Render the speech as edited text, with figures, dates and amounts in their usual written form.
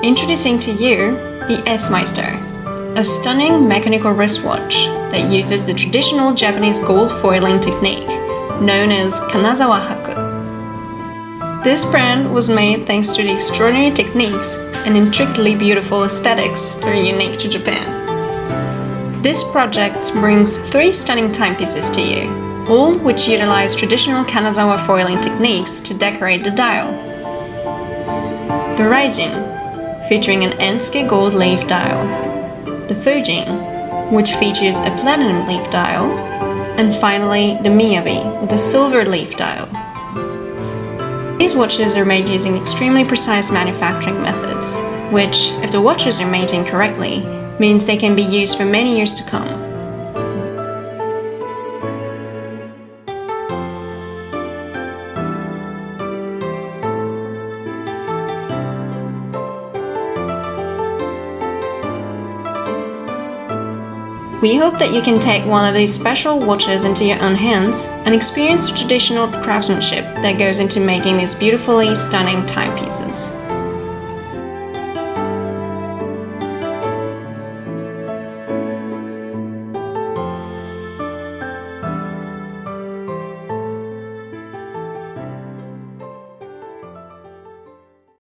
Introducing to you the S-Meister, a stunning mechanical wristwatch that uses the traditional Japanese gold foiling technique known as Kanazawa Haku. This brand was made thanks to the extraordinary techniques and intricately beautiful aesthetics that are unique to Japan. This project brings 3 stunning timepieces to you, all which utilize traditional Kanazawa foiling techniques to decorate the dial. The Raijin, featuring an Ensuke gold leaf dial, the Fujin, which features a platinum leaf dial, and finally the Miyabi with a silver leaf dial. These watches are made using extremely precise manufacturing methods, which, if the watches are maintained correctly, means they can be used for many years to come. We hope that you can take one of these special watches into your own hands and experience the traditional craftsmanship that goes into making these beautifully stunning timepieces.